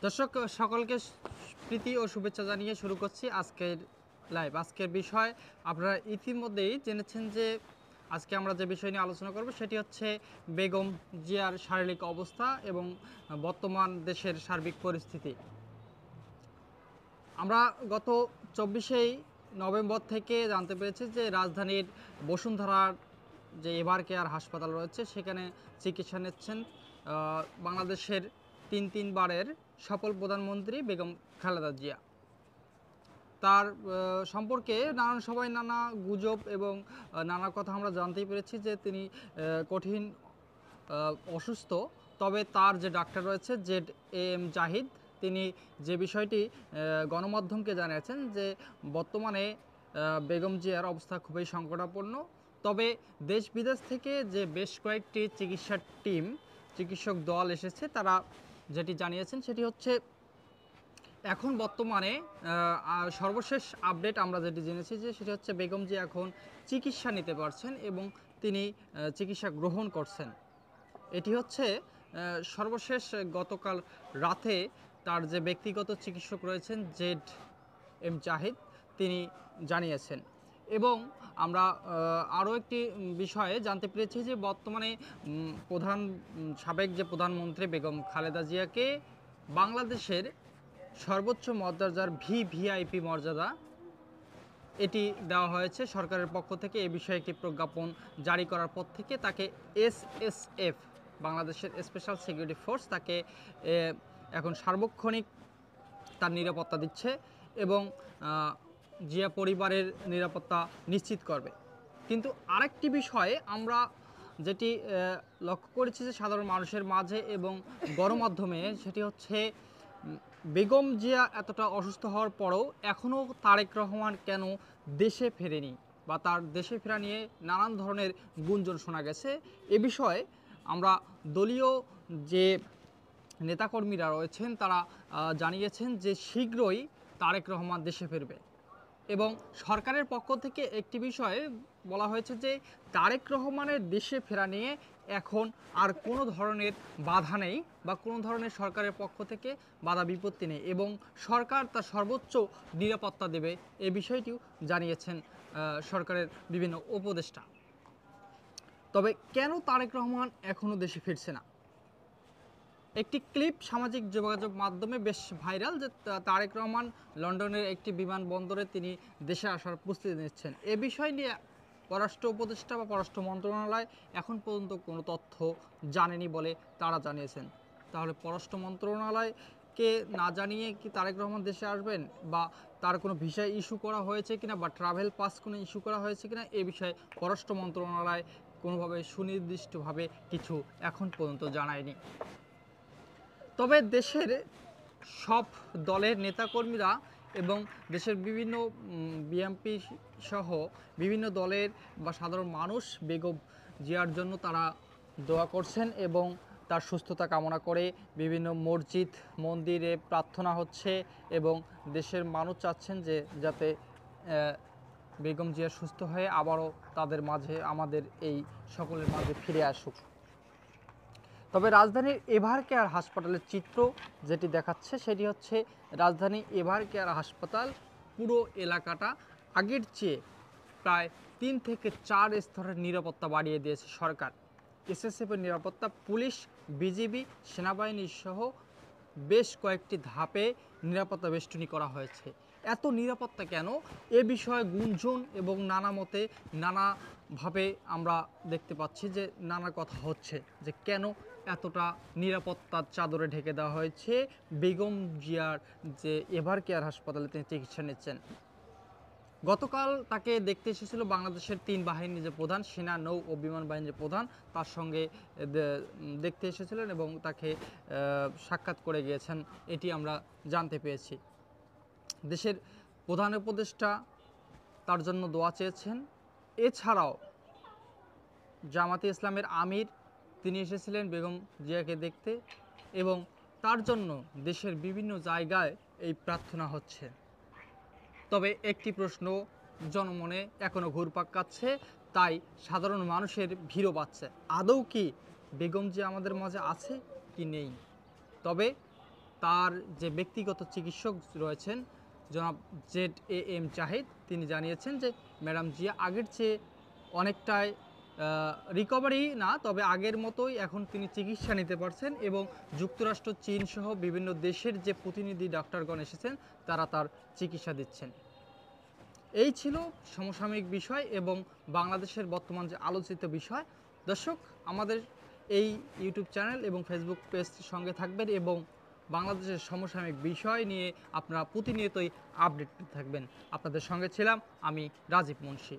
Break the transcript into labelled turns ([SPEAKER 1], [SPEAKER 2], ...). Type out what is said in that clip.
[SPEAKER 1] দর্শক সকলকে প্রীতি ও শুভেচ্ছা জানিয়ে শুরু করছি আজকের লাইভ। আজকের বিষয় আপনারা ইতিমধ্যেই জেনেছেন যে আজকে আমরা যে বিষয় নিয়ে আলোচনা করব সেটি হচ্ছে বেগম জিয়ার শারীরিক অবস্থা এবং বর্তমান দেশের সার্বিক পরিস্থিতি। আমরা গত 24 নভেম্বর থেকে জানতে পেরেছি যে রাজধানীর বসুন্ধরার যে এভার কেয়ার হাসপাতাল রয়েছে সেখানে চিকিৎসা নিচ্ছেন বাংলাদেশের তিনবারের সফল প্রধানমন্ত্রী বেগম খালেদা জিয়া। তার সম্পর্কে নানান সময় নানা গুজব এবং নানা কথা আমরা জানতেই পেরেছি যে তিনি কঠিন অসুস্থ। তবে তার যে ডাক্তার রয়েছে ZAM জাহিদ, তিনি যে বিষয়টি গণমাধ্যমকে জানিয়েছেন যে বর্তমানে বেগম জিয়ার অবস্থা খুবই সংকটাপন্ন। তবে দেশ বিদেশ থেকে যে বেশ কয়েকটি চিকিৎসক দল এসেছে, তারা যেটি জানিয়েছেন সেটি হচ্ছে এখন বর্তমানে সর্বশেষ আপডেট আমরা যেটি জেনেছি যে সেটি হচ্ছে বেগম জিয়া এখন চিকিৎসা নিতে পারছেন এবং তিনি চিকিৎসা গ্রহণ করছেন। এটি হচ্ছে সর্বশেষ গতকাল রাতে তার যে ব্যক্তিগত চিকিৎসক রয়েছেন ZAM জাহিদ, তিনি জানিয়েছেন। এবং আমরা আরও একটি বিষয়ে জানতে পেরেছি যে বর্তমানে সাবেক যে প্রধানমন্ত্রী বেগম খালেদা জিয়াকে বাংলাদেশের সর্বোচ্চ মর্যাদার VVIP মর্যাদা এটি দেওয়া হয়েছে সরকারের পক্ষ থেকে। এ বিষয়ে একটি প্রজ্ঞাপন জারি করার পর থেকে তাকে SSF, বাংলাদেশের স্পেশাল সিকিউরিটি ফোর্স, তাকে এখন সার্বক্ষণিক তার নিরাপত্তা দিচ্ছে এবং জিয়া পরিবারের নিরাপত্তা নিশ্চিত করবে। কিন্তু আরেকটি বিষয়ে আমরা যেটি লক্ষ্য করেছি যে সাধারণ মানুষের মাঝে এবং গণমাধ্যমে, সেটি হচ্ছে বেগম জিয়া এতটা অসুস্থ হওয়ার পরেও এখনও তারেক রহমান কেন দেশে ফেরেনি বা তার দেশে ফেরা নিয়ে নানান ধরনের গুঞ্জন শোনা গেছে। এ বিষয়ে আমরা দলীয় যে নেতাকর্মীরা রয়েছেন তারা জানিয়েছেন যে শীঘ্রই তারেক রহমান দেশে ফিরবে। এবং সরকারের পক্ষ থেকে একটি বিষয়ে বলা হয়েছে যে তারেক রহমানের দেশে ফেরা নিয়ে এখন আর কোনো ধরনের বাধা নেই বা কোনো ধরনের সরকারের পক্ষ থেকে বাধা বিপত্তি নেই এবং সরকার তার সর্বোচ্চ নিরাপত্তা দেবে, এই বিষয়টিও জানিয়েছেন সরকারের বিভিন্ন উপদেষ্টা। তবে কেন তারেক রহমান এখনও দেশে ফিরছে না? একটি ক্লিপ সামাজিক যোগাযোগ মাধ্যমে বেশ ভাইরাল যে তারেক রহমান লন্ডনের একটি বিমানবন্দরে তিনি দেশে আসার প্রস্তুতি নিচ্ছেন। এ বিষয় নিয়ে পররাষ্ট্র উপদেষ্টা বা পররাষ্ট্র মন্ত্রণালয় এখন পর্যন্ত কোনো তথ্য জানেনি বলে তারা জানিয়েছেন। তাহলে পররাষ্ট্র মন্ত্রণালয়কে না জানিয়ে কি তারেক রহমান দেশে আসবেন, বা তার কোনো ভিসা ইস্যু করা হয়েছে কিনা বা ট্রাভেল পাস কোনো ইস্যু করা হয়েছে কিনা, এ বিষয়ে পররাষ্ট্র মন্ত্রণালয় কোনোভাবে সুনির্দিষ্টভাবে কিছু এখন পর্যন্ত জানায়নি। তবে দেশের সব দলের নেতাকর্মীরা এবং দেশের বিভিন্ন বিএমপি সহ বিভিন্ন দলের বা সাধারণ মানুষ বেগম জিয়ার জন্য তারা দোয়া করছেন এবং তার সুস্থতা কামনা করে বিভিন্ন মসজিদ মন্দিরে প্রার্থনা হচ্ছে এবং দেশের মানুষ চাচ্ছেন যে যাতে বেগম জিয়া সুস্থ হয়ে আবারও তাদের মাঝে, আমাদের এই সকলের মাঝে ফিরে আসুক। তবে রাজধানীর এভার কেয়ার হাসপাতালের চিত্র যেটি দেখাচ্ছে সেটি হচ্ছে রাজধানী এভার কেয়ার হাসপাতাল পুরো এলাকাটা আগের চেয়ে প্রায় 3 থেকে 4 স্তরের নিরাপত্তা বাড়িয়ে দিয়েছে সরকার। SSFের নিরাপত্তা, পুলিশ, বিজিবি, সেনাবাহিনী সহ বেশ কয়েকটি ধাপে নিরাপত্তা বেষ্টনী করা হয়েছে। এত নিরাপত্তা কেন? এ বিষয়ে গুঞ্জন এবং নানা মতে নানাভাবে আমরা দেখতে পাচ্ছি যে নানা কথা হচ্ছে যে কেন এতটা নিরাপত্তার চাদরে ঢেকে দেওয়া হয়েছে বেগম জিয়ার যে এভার কেয়ার হাসপাতালে তিনি চিকিৎসা নিচ্ছেন। গতকাল তাকে দেখতে এসেছিল বাংলাদেশের 3 বাহিনীর যে প্রধান, সেনা, নৌ ও বিমান বাহিনীর প্রধান, তার সঙ্গে দেখতে এসেছিলেন এবং তাকে সাক্ষাৎ করে গিয়েছেন, এটি আমরা জানতে পেরেছি। দেশের প্রধান উপদেষ্টা তার জন্য দোয়া চেয়েছেন। এছাড়াও জামাতে ইসলামের আমির তিনি এসেছিলেন বেগম জিয়াকে দেখতে এবং তার জন্য দেশের বিভিন্ন জায়গায় এই প্রার্থনা হচ্ছে। তবে একটি প্রশ্ন জনমনে এখনও ঘুরপাক খাচ্ছে, তাই সাধারণ মানুষের ভিড়ও বাড়ছে, আদৌ কি বেগম জিয়া আমাদের মাঝে আছে কি নেই? তবে তার যে ব্যক্তিগত চিকিৎসক রয়েছেন জনাব ZAM জাহিদ, তিনি জানিয়েছেন যে ম্যাডাম জিয়া আগের চেয়ে অনেকটাই রিকভারি না, তবে আগের মতোই এখন তিনি চিকিৎসা নিতে পারছেন এবং যুক্তরাষ্ট্র, চীন সহ বিভিন্ন দেশের যে প্রতিনিধি ডাক্তারগণ এসেছেন তারা তার চিকিৎসা দিচ্ছেন। এই ছিল সমসাময়িক বিষয় এবং বাংলাদেশের বর্তমান যে আলোচিত বিষয়। দর্শক, আমাদের এই ইউটিউব চ্যানেল এবং ফেসবুক পেজটির সঙ্গে থাকবেন এবং বাংলাদেশের সমসাময়িক বিষয় নিয়ে আপনারা প্রতিনিয়তই আপডেট থাকবেন। আপনাদের সঙ্গে ছিলাম আমি রাজীব মুন্সী।